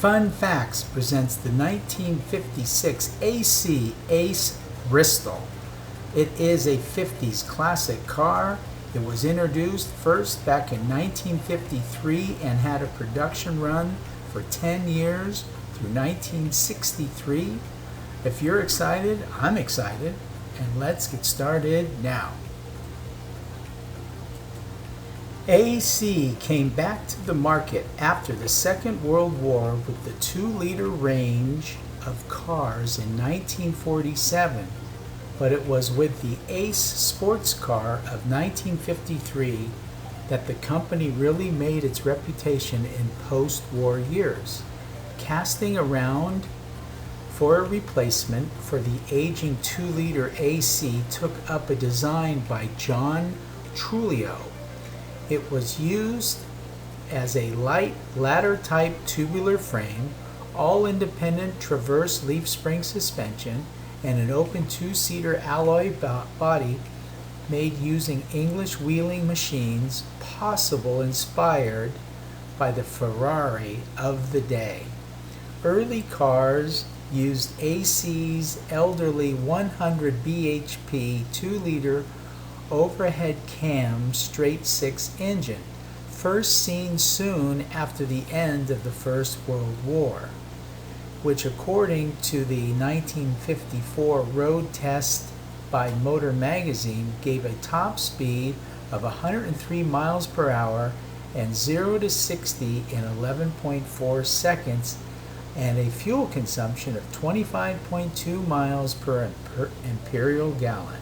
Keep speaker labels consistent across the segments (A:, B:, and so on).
A: Fun Facts presents the 1956 AC Ace-Bristol. It is a 50s classic car. It was introduced first back in 1953 and had a production run for 10 years through 1963. If you're excited, I'm excited, and let's get started now. AC came back to the market after the Second World War with the 2-liter range of cars in 1947, but it was with the Ace sports car of 1953 that the company really made its reputation in post-war years. Casting around for a replacement for the aging 2-liter AC took up a design by John Trulio. It was used as a light ladder-type tubular frame, all-independent traverse leaf spring suspension, and an open 2-seater alloy body made using English wheeling machines, possible inspired by the Ferrari of the day. Early cars used AC's elderly 100 bhp 2-liter overhead cam straight-six engine, first seen soon after the end of the First World War, which according to the 1954 road test by Motor Magazine gave a top speed of 103 miles per hour and 0 to 60 in 11.4 seconds and a fuel consumption of 25.2 miles per imperial gallon.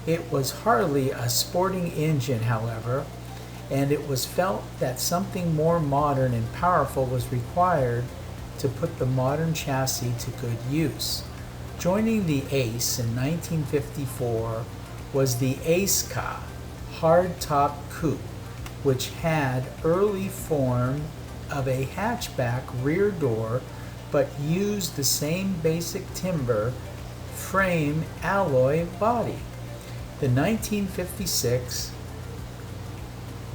A: It was hardly a sporting engine, however, and it was felt that something more modern and powerful was required to put the modern chassis to good use. Joining the Ace in 1954 was the Ace-Ka hardtop coupe, which had early form of a hatchback rear door but used the same basic timber frame alloy body. The 1956,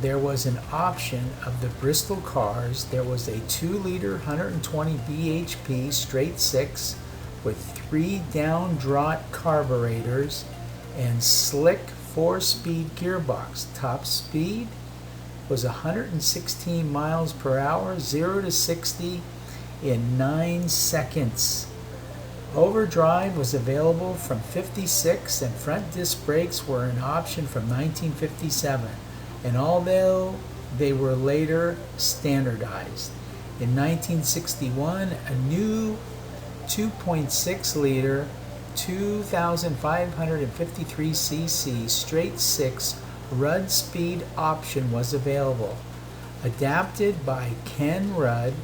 A: there was an option of the Bristol cars. There was a 2-liter 120 bhp straight-six with 3 down-draught carburetors and slick 4-speed gearbox. Top speed was 116 miles per hour, 0 to 60 in 9 seconds. Overdrive was available from 56 and front disc brakes were an option from 1957, and although they were later standardized. In 1961, a new 2.6-liter 2,553 cc straight-six Rudd speed option was available, adapted by Ken Rudd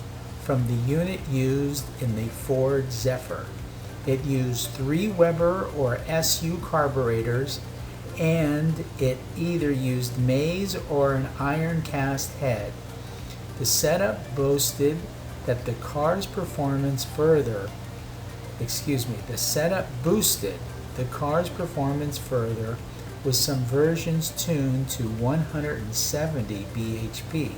A: from the unit used in the Ford Zephyr. It used 3 Weber or SU carburetors, and it either used maize or an iron cast head. The setup boosted that the car's performance further. The setup boosted the car's performance further with some versions tuned to 170 bhp,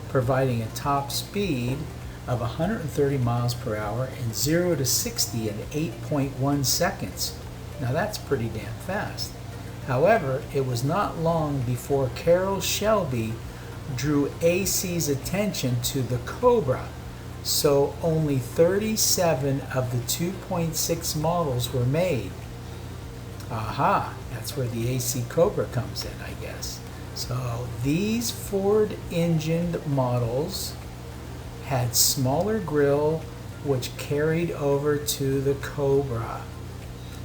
A: providing a top speed of 130 miles per hour and 0 to 60 in 8.1 seconds. Now that's pretty damn fast. However, it was not long before Carroll Shelby drew AC's attention to the Cobra, so only 37 of the 2.6 models were made. Aha, that's where the AC Cobra comes in, I guess. So these Ford engined models had smaller grille, which carried over to the Cobra.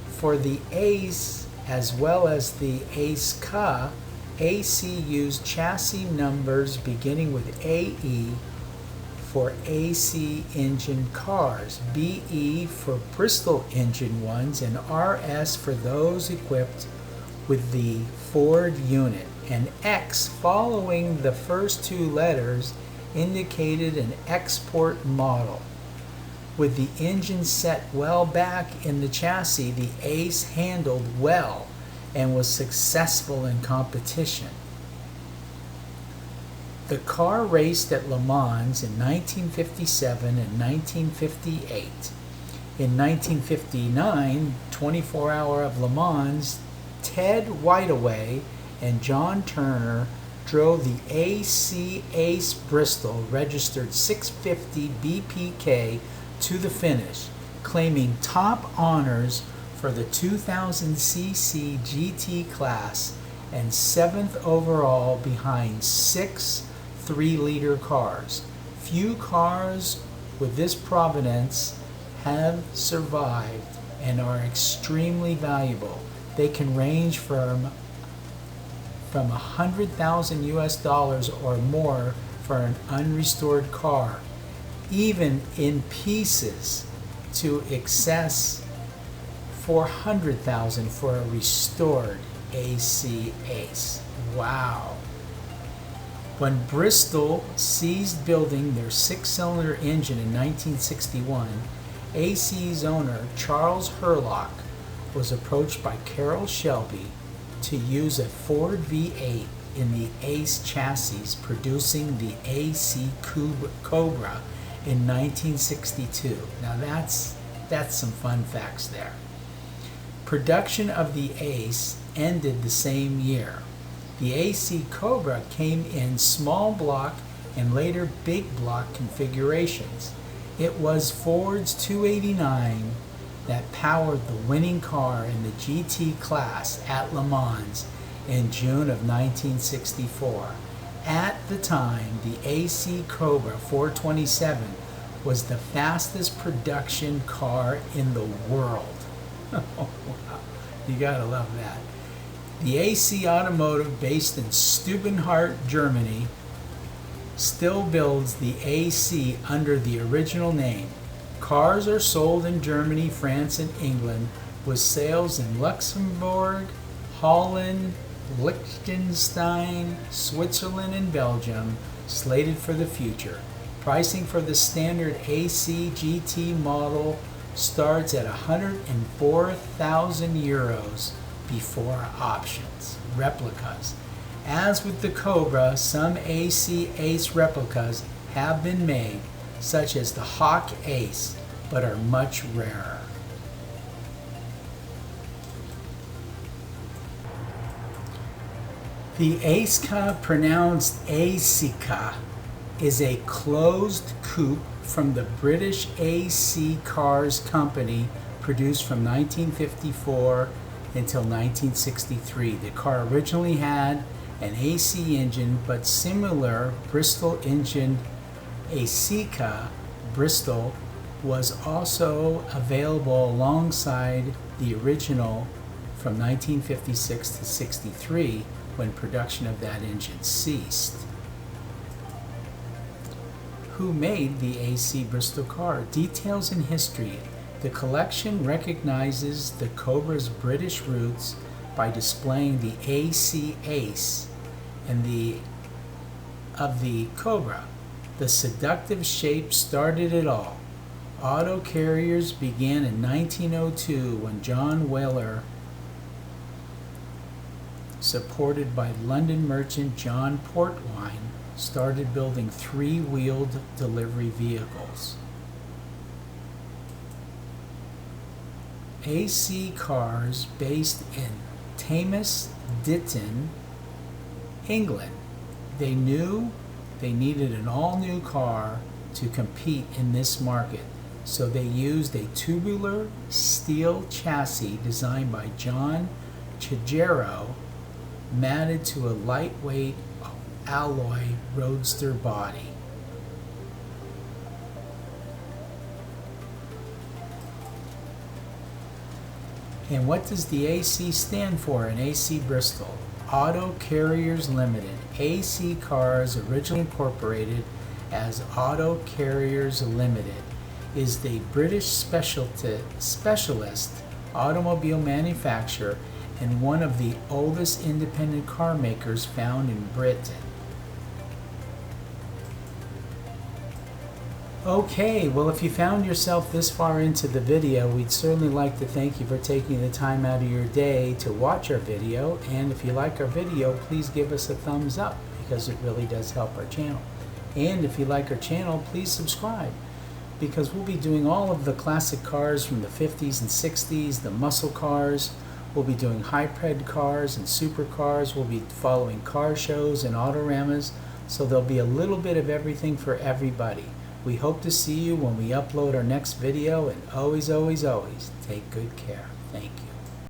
A: For the Ace, as well as the Ace-Ka, AC used chassis numbers beginning with AE for AC engine cars, BE for Bristol engine ones, and RS for those equipped with the Ford unit, and X following the first 2 letters indicated an export model. With the engine set well back in the chassis, the Ace handled well and was successful in competition. The car raced at Le Mans in 1957 and 1958. In 1959, 24-hour of Le Mans, Ted Whiteaway and John Turner drove the AC Ace-Bristol registered 650 BPK to the finish, claiming top honors for the 2000cc GT class and 7th overall behind 6 3-liter cars. Few cars with this provenance have survived and are extremely valuable. They can range from $100,000 or more for an unrestored car, even in pieces, to excess $400,000 for a restored AC Ace. Wow. When Bristol ceased building their 6-cylinder engine in 1961, AC's owner, Charles Hurlock, was approached by Carroll Shelby to use a Ford V8 in the Ace chassis, producing the AC Cobra in 1962. Now that's some fun facts there. Production of the Ace ended the same year. The AC Cobra came in small block and later big block configurations. It was Ford's 289 that powered the winning car in the GT class at Le Mans in June of 1964. At the time, the AC Cobra 427 was the fastest production car in the world. Oh, wow. You gotta love that. The AC Automotive, based in Stubenhart, Germany, still builds the AC under the original name. Cars are sold in Germany, France, and England, with sales in Luxembourg, Holland, Liechtenstein, Switzerland, and Belgium slated for the future. Pricing for the standard AC GT model starts at €104,000 before options. Replicas. As with the Cobra, some AC Ace replicas have been made, such as the Hawk Ace, but are much rarer. The Aceca, pronounced Aceca, is a closed coupe from the British AC Cars Company, produced from 1954 until 1963. The car originally had an AC engine, but similar Bristol-engined Aceca Bristol was also available alongside the original from 1956 to 63, when production of that engine ceased. Who made the AC Bristol car? Details and history. The collection recognizes the Cobra's British roots by displaying the AC Ace and of the Cobra. The seductive shape started it all. Auto carriers began in 1902 when John Wheeler, supported by London merchant John Portwine, started building 3-wheeled delivery vehicles. AC cars based in Thames Ditton, England. They knew they needed an all-new car to compete in this market, so they used a tubular steel chassis designed by John Chigero, matted to a lightweight alloy roadster body. And what does the AC stand for in AC Bristol? Auto Carriers Limited. AC Cars, originally incorporated as Auto Carriers Limited, is the British specialist automobile manufacturer and one of the oldest independent car makers found in Britain. Okay, well, if you found yourself this far into the video, we'd certainly like to thank you for taking the time out of your day to watch our video. And if you like our video, please give us a thumbs up, because it really does help our channel. And if you like our channel, please subscribe, because we'll be doing all of the classic cars from the 50s and 60s, the muscle cars. We'll be doing hybrid cars and supercars. We'll be following car shows and autoramas. So there'll be a little bit of everything for everybody. We hope to see you when we upload our next video, and always, always, always take good care. Thank you.